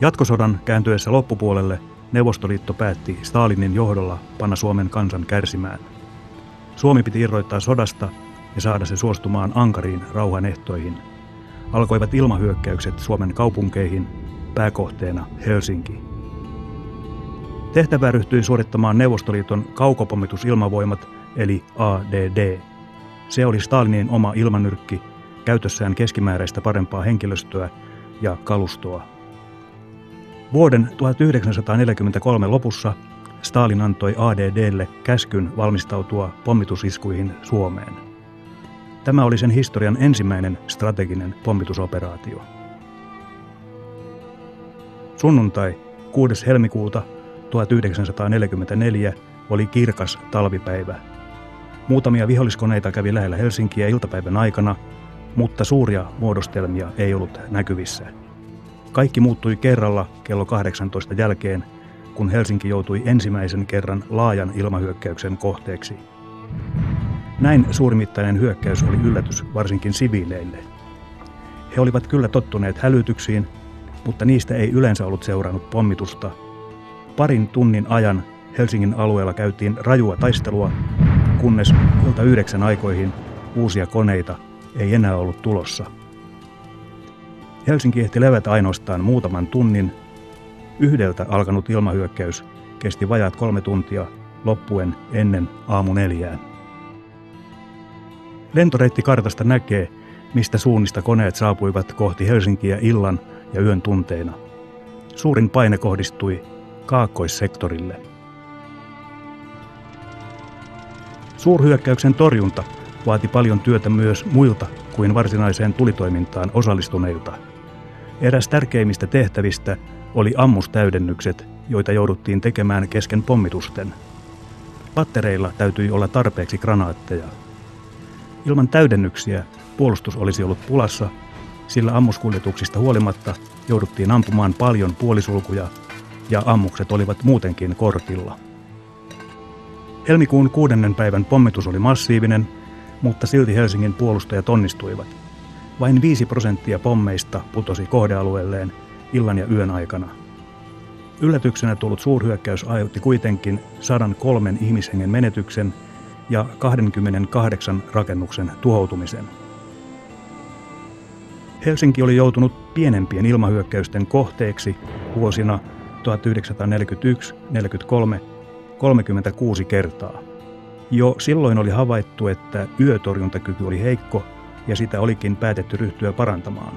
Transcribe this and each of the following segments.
Jatkosodan kääntyessä loppupuolelle Neuvostoliitto päätti Stalinin johdolla panna Suomen kansan kärsimään. Suomi piti irrottaa sodasta ja saada se suostumaan ankariin rauhanehtoihin. Alkoivat ilmahyökkäykset Suomen kaupunkeihin, pääkohteena Helsinki. Tehtävää ryhtyi suorittamaan Neuvostoliiton kaukopommitusilmavoimat eli ADD. Se oli Stalinin oma ilmanyrkki, käytössään keskimääräistä parempaa henkilöstöä ja kalustoa. Vuoden 1943 lopussa Stalin antoi ADD:lle käskyn valmistautua pommitusiskuihin Suomeen. Tämä oli sen historian ensimmäinen strateginen pommitusoperaatio. Sunnuntai 6. helmikuuta 1944 oli kirkas talvipäivä. Muutamia viholliskoneita kävi lähellä Helsinkiä iltapäivän aikana, mutta suuria muodostelmia ei ollut näkyvissä. Kaikki muuttui kerralla kello 18 jälkeen, kun Helsinki joutui ensimmäisen kerran laajan ilmahyökkäyksen kohteeksi. Näin suurimittainen hyökkäys oli yllätys varsinkin siviileille. He olivat kyllä tottuneet hälytyksiin, mutta niistä ei yleensä ollut seurannut pommitusta. Parin tunnin ajan Helsingin alueella käytiin rajua taistelua, kunnes ilta 9 aikoihin uusia koneita ei enää ollut tulossa. Helsinki ehti levätä ainoastaan muutaman tunnin. 1 alkanut ilmahyökkäys kesti vajaat 3 tuntia, loppuen ennen aamu 4. Lentoreittikartasta näkee, mistä suunnista koneet saapuivat kohti Helsinkiä illan ja yön tunteina. Suurin paine kohdistui kaakkoissektorille. Suurhyökkäyksen torjunta vaati paljon työtä myös muilta kuin varsinaiseen tulitoimintaan osallistuneilta. Eräs tärkeimmistä tehtävistä oli ammustäydennykset, joita jouduttiin tekemään kesken pommitusten. Pattereilla täytyi olla tarpeeksi granaatteja. Ilman täydennyksiä puolustus olisi ollut pulassa, sillä ammuskuljetuksista huolimatta jouduttiin ampumaan paljon puolisulkuja ja ammukset olivat muutenkin kortilla. Helmikuun 6. päivän pommitus oli massiivinen, mutta silti Helsingin puolustajat onnistuivat. Vain 5% pommeista putosi kohdealueelleen illan ja yön aikana. Yllätyksenä tullut suurhyökkäys aiheutti kuitenkin 103 ihmishengen menetyksen ja 28 rakennuksen tuhoutumisen. Helsinki oli joutunut pienempien ilmahyökkäysten kohteeksi vuosina 1941, 1943, 36 kertaa. Jo silloin oli havaittu, että yötorjuntakyky oli heikko ja sitä olikin päätetty ryhtyä parantamaan.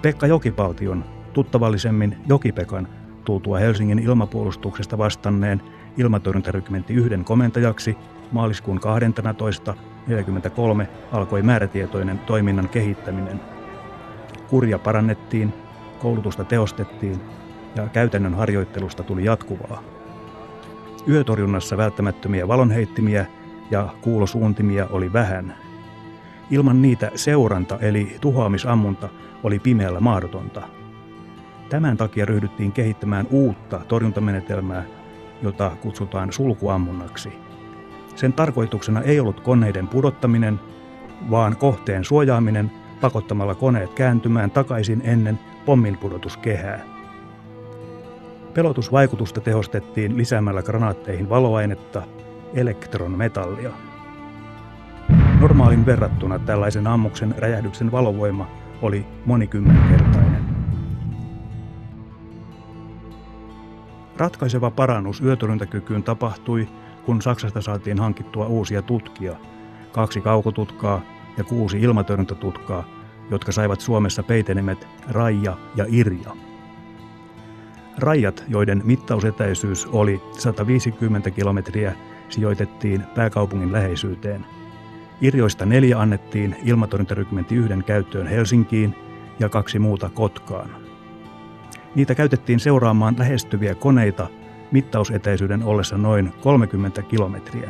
Pekka Jokipaltion, tuttavallisemmin Joki-Pekan, tultua Helsingin ilmapuolustuksesta vastanneen ilmatorjuntarykmentti 1 komentajaksi maaliskuun 12. 1943 alkoi määrätietoinen toiminnan kehittäminen. Kuria parannettiin, koulutusta tehostettiin ja käytännön harjoittelusta tuli jatkuvaa. Yötorjunnassa välttämättömiä valonheittimiä ja kuulosuuntimia oli vähän. Ilman niitä seuranta eli tuhoamisammunta oli pimeällä mahdotonta. Tämän takia ryhdyttiin kehittämään uutta torjuntamenetelmää, jota kutsutaan sulkuammunnaksi. Sen tarkoituksena ei ollut koneiden pudottaminen, vaan kohteen suojaaminen pakottamalla koneet kääntymään takaisin ennen pomminpudotuskehää. Pelotusvaikutusta tehostettiin lisäämällä granaatteihin valoainetta, elektronmetallia. Normaalin verrattuna tällaisen ammuksen räjähdyksen valovoima oli monikymmenkertainen. Ratkaiseva parannus yötorjuntakykyyn tapahtui, kun Saksasta saatiin hankittua uusia tutkia, 2 kaukotutkaa ja 6 ilmatorjuntatutkaa, jotka saivat Suomessa peitenimet Raija ja Irja. Raijat, joiden mittausetäisyys oli 150 kilometriä, sijoitettiin pääkaupungin läheisyyteen. Irjoista 4 annettiin ilmatorjuntarykmentti 1 käyttöön Helsinkiin ja 2 muuta Kotkaan. Niitä käytettiin seuraamaan lähestyviä koneita mittausetäisyyden ollessa noin 30 kilometriä.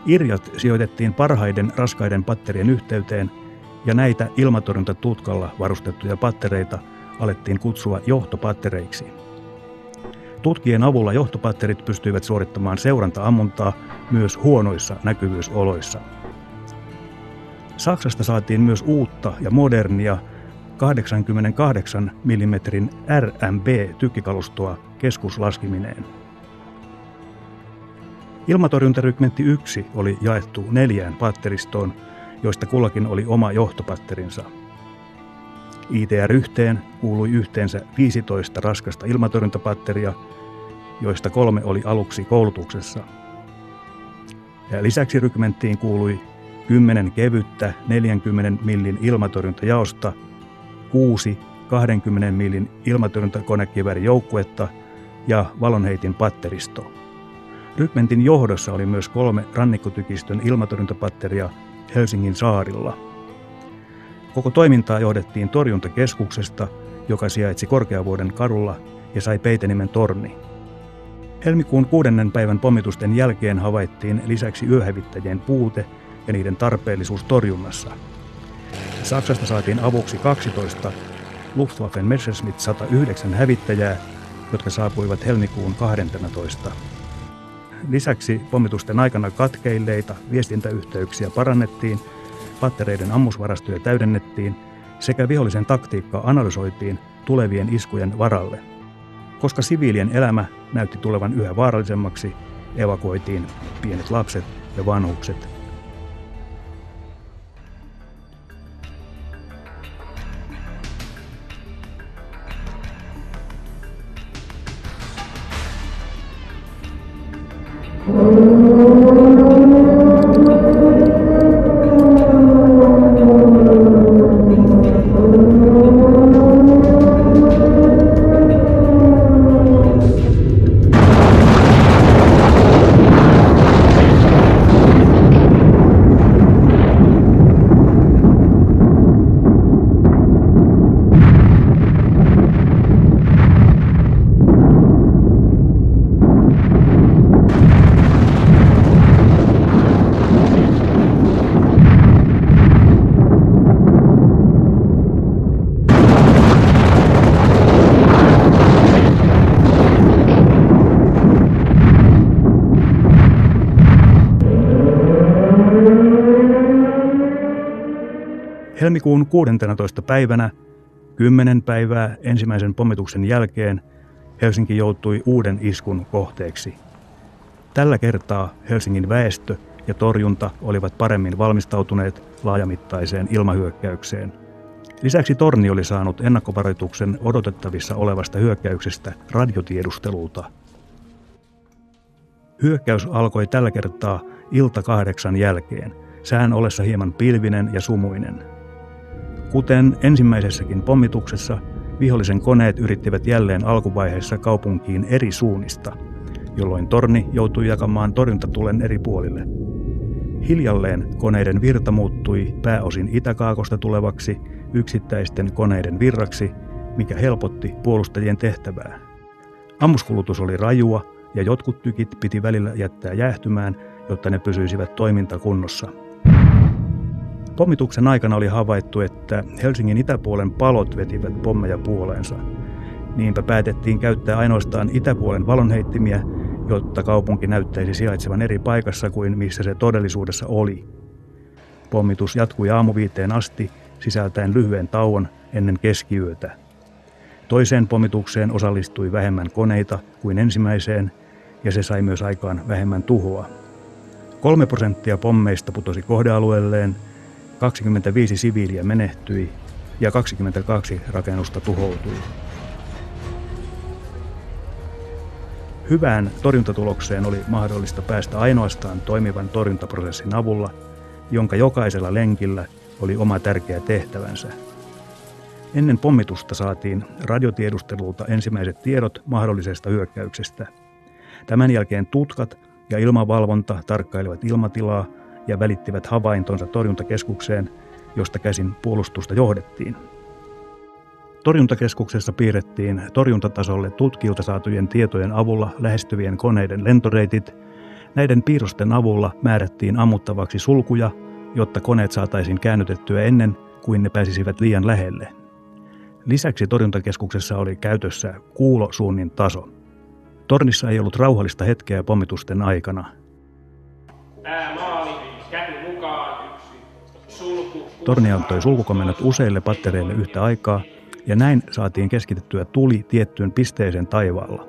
Irjat sijoitettiin parhaiden raskaiden patterien yhteyteen ja näitä ilmatorjuntatutkalla varustettuja pattereita alettiin kutsua johtopattereiksi. Tutkien avulla johtopatterit pystyivät suorittamaan seuranta-ammuntaa myös huonoissa näkyvyysoloissa. Saksasta saatiin myös uutta ja modernia 88 mm RMB-tykkikalustoa keskuslaskimineen. Ilmatorjuntarykmentti 1 oli jaettu 4 patteristoon, joista kullakin oli oma johtopatterinsa. ITR-1 kuului yhteensä 15 raskasta ilmatorjuntapatteria, joista 3 oli aluksi koulutuksessa. Ja lisäksi rykmenttiin kuului 10 kevyttä 40 millin ilmatorjuntajaosta, 6 20 millin ilmatorjuntakonekiväärijoukkuetta ja valonheitin patteristo. Rykmentin johdossa oli myös 3 rannikkotykistön ilmatorjuntapatteria Helsingin saarilla. Koko toimintaa johdettiin torjuntakeskuksesta, joka sijaitsi Korkeavuoden kadulla ja sai peitenimen Torni. Helmikuun 6. päivän pommitusten jälkeen havaittiin lisäksi yöhävittäjien puute ja niiden tarpeellisuus torjunnassa. Saksasta saatiin avuksi 12 Luftwaffen Messerschmitt 109 hävittäjää, jotka saapuivat helmikuun 12. Lisäksi pommitusten aikana katkeilleita viestintäyhteyksiä parannettiin, pattereiden ammusvarastoja täydennettiin sekä vihollisen taktiikkaa analysoitiin tulevien iskujen varalle. Koska siviilien elämä näytti tulevan yhä vaarallisemmaksi, evakuoitiin pienet lapset ja vanhukset. Helmikuun 16. päivänä, 10 päivää ensimmäisen pommituksen jälkeen, Helsinki joutui uuden iskun kohteeksi. Tällä kertaa Helsingin väestö ja torjunta olivat paremmin valmistautuneet laajamittaiseen ilmahyökkäykseen. Lisäksi Torni oli saanut ennakkovaroituksen odotettavissa olevasta hyökkäyksestä radiotiedustelulta. Hyökkäys alkoi tällä kertaa ilta 8 jälkeen, sään ollessa hieman pilvinen ja sumuinen. Kuten ensimmäisessäkin pommituksessa, vihollisen koneet yrittivät jälleen alkuvaiheessa kaupunkiin eri suunnista, jolloin Torni joutui jakamaan torjuntatulen eri puolille. Hiljalleen koneiden virta muuttui pääosin itäkaakosta tulevaksi yksittäisten koneiden virraksi, mikä helpotti puolustajien tehtävää. Ammuskulutus oli rajua ja jotkut tykit piti välillä jättää jäähtymään, jotta ne pysyisivät toimintakunnossa. Pommituksen aikana oli havaittu, että Helsingin itäpuolen palot vetivät pommeja puoleensa. Niinpä päätettiin käyttää ainoastaan itäpuolen valonheittimiä, jotta kaupunki näyttäisi sijaitsevan eri paikassa kuin missä se todellisuudessa oli. Pommitus jatkui aamu-5 asti, sisältäen lyhyen tauon ennen keskiyötä. Toiseen pommitukseen osallistui vähemmän koneita kuin ensimmäiseen, ja se sai myös aikaan vähemmän tuhoa. 3% pommeista putosi kohdealueelleen, 25 siviiliä menehtyi ja 22 rakennusta tuhoutui. Hyvään torjuntatulokseen oli mahdollista päästä ainoastaan toimivan torjuntaprosessin avulla, jonka jokaisella lenkillä oli oma tärkeä tehtävänsä. Ennen pommitusta saatiin radiotiedustelulta ensimmäiset tiedot mahdollisesta hyökkäyksestä. Tämän jälkeen tutkat ja ilmavalvonta tarkkailivat ilmatilaa ja välittivät havaintonsa torjuntakeskukseen, josta käsin puolustusta johdettiin. Torjuntakeskuksessa piirrettiin torjuntatasolle tutkilta saatujen tietojen avulla lähestyvien koneiden lentoreitit. Näiden piirrosten avulla määrättiin ammuttavaksi sulkuja, jotta koneet saataisiin käännytettyä ennen kuin ne pääsisivät liian lähelle. Lisäksi torjuntakeskuksessa oli käytössä kuulosuunnin taso. Tornissa ei ollut rauhallista hetkeä pommitusten aikana. Maali, käpy mukaan, sulku. Torni antoi sulkukomennot useille pattereille yhtä aikaa, ja näin saatiin keskitettyä tuli tiettyyn pisteeseen taivaalla.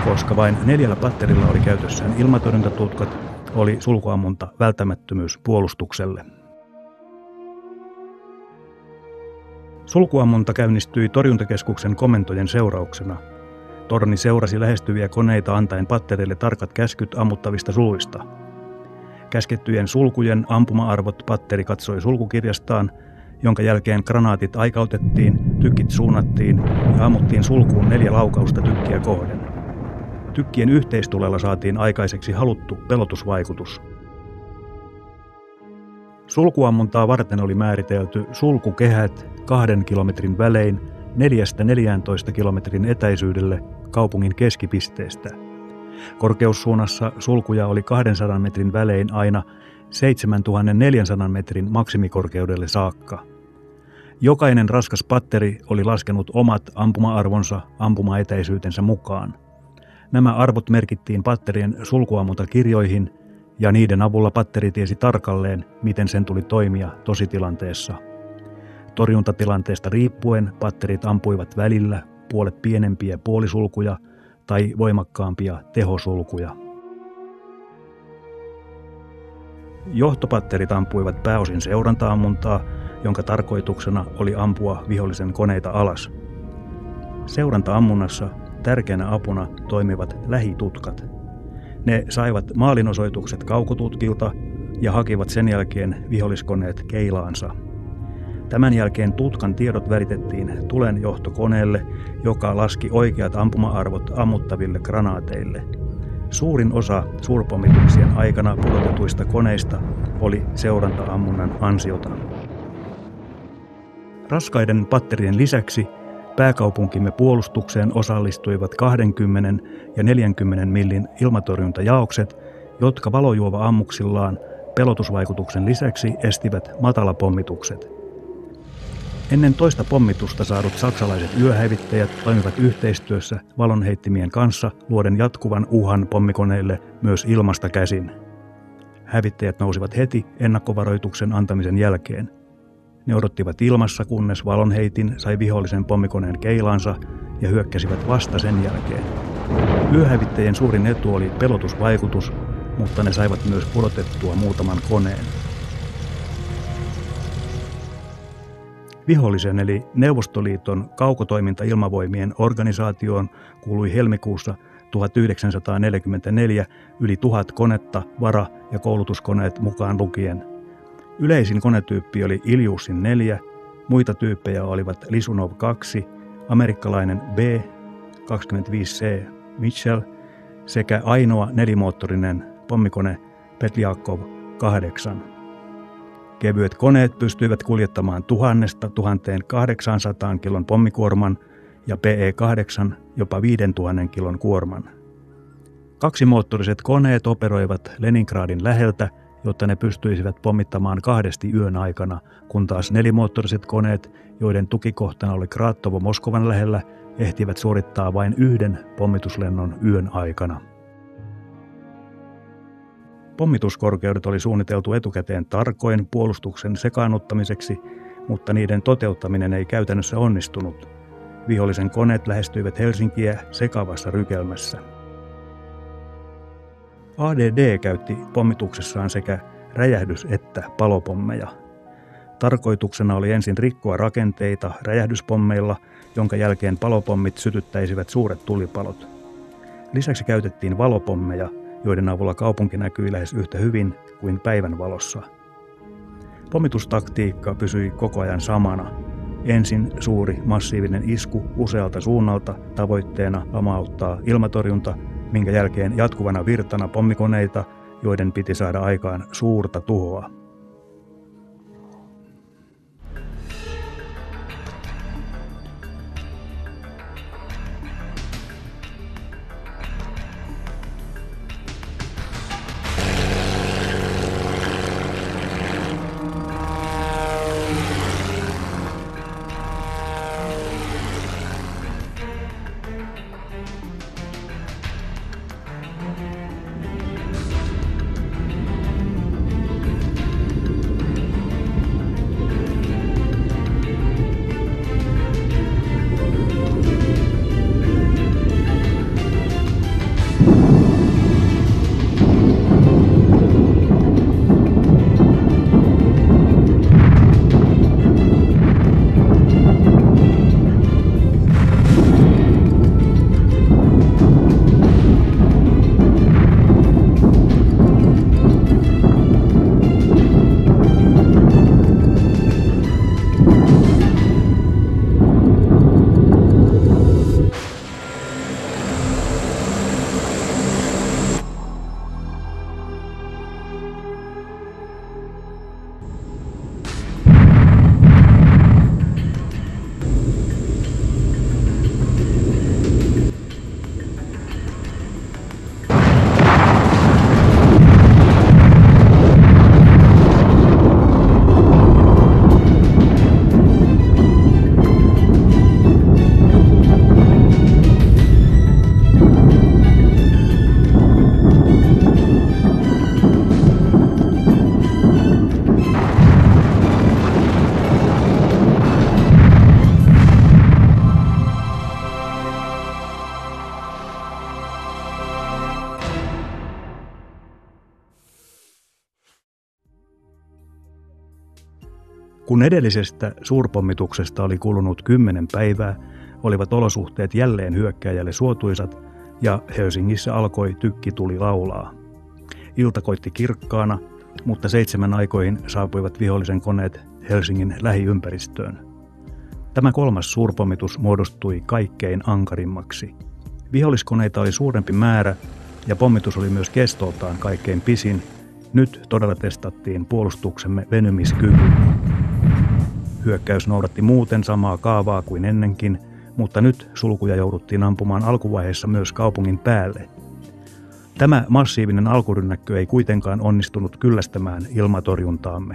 Koska vain 4 patterilla oli käytössään ilmatorjuntatutkat, oli sulkuammunta välttämättömyys puolustukselle. Sulkuammunta käynnistyi torjuntakeskuksen komentojen seurauksena. Torni seurasi lähestyviä koneita antaen pattereille tarkat käskyt ammuttavista suluista. Käskettyjen sulkujen ampuma-arvot patteri katsoi sulkukirjastaan, jonka jälkeen granaatit aikautettiin, tykit suunnattiin ja ammuttiin sulkuun 4 laukausta tykkiä kohden. Tykkien yhteistulella saatiin aikaiseksi haluttu pelotusvaikutus. Sulkuammuntaa varten oli määritelty sulkukehät 2 kilometrin välein 4–14 kilometrin etäisyydelle kaupungin keskipisteestä. Korkeussuunnassa sulkuja oli 200 metrin välein aina 7400 metrin maksimikorkeudelle saakka. Jokainen raskas patteri oli laskenut omat ampuma-arvonsa ampumaetäisyytensä mukaan. Nämä arvot merkittiin patterien sulkuammuntakirjoihin ja niiden avulla patteri tiesi tarkalleen, miten sen tuli toimia tositilanteessa. Torjuntatilanteesta riippuen patterit ampuivat välillä puolet pienempiä puolisulkuja tai voimakkaampia tehosulkuja. Johtopatterit ampuivat pääosin seuranta-ammuntaa, jonka tarkoituksena oli ampua vihollisen koneita alas. Seuranta-ammunnassa tärkeänä apuna toimivat lähitutkat. Ne saivat maalinosoitukset kaukotutkilta ja hakivat sen jälkeen viholliskoneet keilaansa. Tämän jälkeen tutkan tiedot välitettiin tulenjohtokoneelle, joka laski oikeat ampuma-arvot ammuttaville granaateille. Suurin osa suurpommituksien aikana pudotetuista koneista oli seuranta-ammunnan ansiota. Raskaiden patterien lisäksi pääkaupunkimme puolustukseen osallistuivat 20 ja 40 millin ilmatorjuntajaokset, jotka valojuova-ammuksillaan pelotusvaikutuksen lisäksi estivät matalapommitukset. Ennen toista pommitusta saadut saksalaiset yöhävittäjät toimivat yhteistyössä valonheittimien kanssa luoden jatkuvan uhan pommikoneille myös ilmasta käsin. Hävittäjät nousivat heti ennakkovaroituksen antamisen jälkeen. Ne odottivat ilmassa, kunnes valonheitin sai vihollisen pommikoneen keilaansa ja hyökkäsivät vasta sen jälkeen. Yöhävittäjien suurin etu oli pelotusvaikutus, mutta ne saivat myös pudotettua muutaman koneen. Vihollisen eli Neuvostoliiton kaukotoiminta-ilmavoimien organisaatioon kuului helmikuussa 1944 yli 1000 konetta, vara- ja koulutuskoneet mukaan lukien. Yleisin konetyyppi oli Iljusin 4, muita tyyppejä olivat Lisunov 2, amerikkalainen B-25C Mitchell sekä ainoa nelimoottorinen pommikone Petliakov 8. Kevyet koneet pystyivät kuljettamaan 1000–1800 kilon pommikuorman ja PE-8 jopa 5000 kilon kuorman. Kaksimoottoriset koneet operoivat Leningradin läheltä, jotta ne pystyisivät pommittamaan 2 yön aikana, kun taas nelimoottoriset koneet, joiden tukikohtana oli Kratovo Moskovan lähellä, ehtivät suorittaa vain 1 pommituslennon yön aikana. Pommituskorkeudet oli suunniteltu etukäteen tarkoin puolustuksen sekaannuttamiseksi, mutta niiden toteuttaminen ei käytännössä onnistunut. Vihollisen koneet lähestyivät Helsinkiä sekavassa rykelmässä. ADD käytti pommituksessaan sekä räjähdys- että palopommeja. Tarkoituksena oli ensin rikkoa rakenteita räjähdyspommeilla, jonka jälkeen palopommit sytyttäisivät suuret tulipalot. Lisäksi käytettiin valopommeja, joiden avulla kaupunki näkyi lähes yhtä hyvin kuin päivänvalossa. Pommitustaktiikka pysyi koko ajan samana. Ensin suuri massiivinen isku usealta suunnalta tavoitteena lamauttaa ilmatorjunta, minkä jälkeen jatkuvana virtana pommikoneita, joiden piti saada aikaan suurta tuhoa. Kun edellisestä suurpommituksesta oli kulunut 10 päivää, olivat olosuhteet jälleen hyökkääjälle suotuisat ja Helsingissä alkoi tykkituli laulaa. Ilta koitti kirkkaana, mutta 7 aikoihin saapuivat vihollisen koneet Helsingin lähiympäristöön. Tämä 3. suurpommitus muodostui kaikkein ankarimmaksi. Viholliskoneita oli suurempi määrä ja pommitus oli myös kestoltaan kaikkein pisin. Nyt todella testattiin puolustuksemme venymiskyky. Hyökkäys noudatti muuten samaa kaavaa kuin ennenkin, mutta nyt sulkuja jouduttiin ampumaan alkuvaiheessa myös kaupungin päälle. Tämä massiivinen alkurynnäkkö ei kuitenkaan onnistunut kyllästämään ilmatorjuntaamme.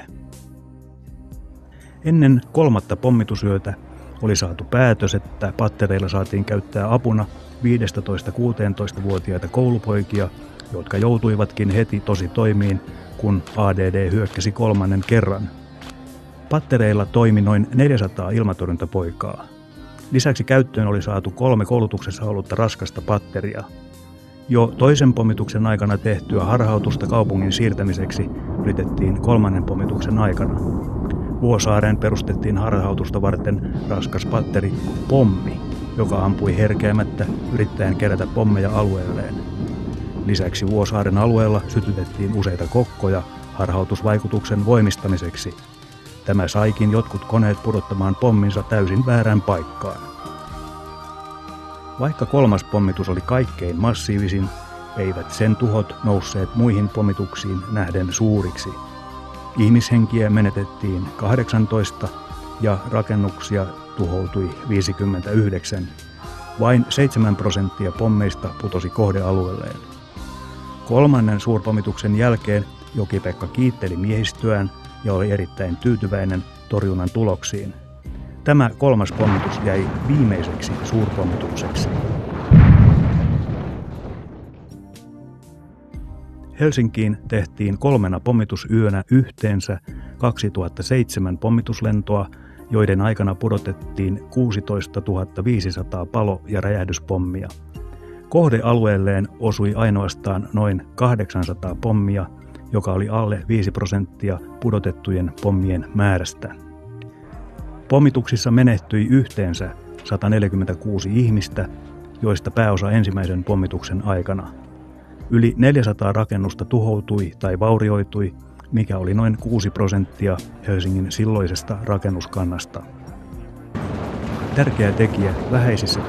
Ennen 3. pommitusyötä oli saatu päätös, että pattereilla saatiin käyttää apuna 15-16-vuotiaita koulupoikia, jotka joutuivatkin heti tositoimiin, kun ADD hyökkäsi 3. kerran. Pattereilla toimi noin 400 ilmatorjuntapoikaa. Lisäksi käyttöön oli saatu 3 koulutuksessa ollutta raskasta patteria. Jo 2. pommituksen aikana tehtyä harhautusta kaupungin siirtämiseksi yritettiin 3. pommituksen aikana. Vuosaareen perustettiin harhautusta varten raskas patteri Pommi, joka ampui herkeämättä yrittäen kerätä pommeja alueelleen. Lisäksi Vuosaaren alueella sytytettiin useita kokkoja harhautusvaikutuksen voimistamiseksi. Tämä saikin jotkut koneet pudottamaan pomminsa täysin väärään paikkaan. Vaikka 3. pommitus oli kaikkein massiivisin, eivät sen tuhot nousseet muihin pommituksiin nähden suuriksi. Ihmishenkiä menetettiin 18 ja rakennuksia tuhoutui 59. Vain 7% pommeista putosi kohdealueelleen. 3. suurpommituksen jälkeen Joki-Pekka kiitteli miehistöään ja oli erittäin tyytyväinen torjunnan tuloksiin. Tämä 3. pommitus jäi viimeiseksi suurpommitukseksi. Helsinkiin tehtiin 3 pommitusyönä yhteensä 2007 pommituslentoa, joiden aikana pudotettiin 16 500 palo- ja räjähdyspommia. Kohdealueelleen osui ainoastaan noin 800 pommia, joka oli alle 5% pudotettujen pommien määrästä. Pommituksissa menehtyi yhteensä 146 ihmistä, joista pääosa ensimmäisen pommituksen aikana. Yli 400 rakennusta tuhoutui tai vaurioitui, mikä oli noin 6% Helsingin silloisesta rakennuskannasta. Tärkeä tekijä vähäisissä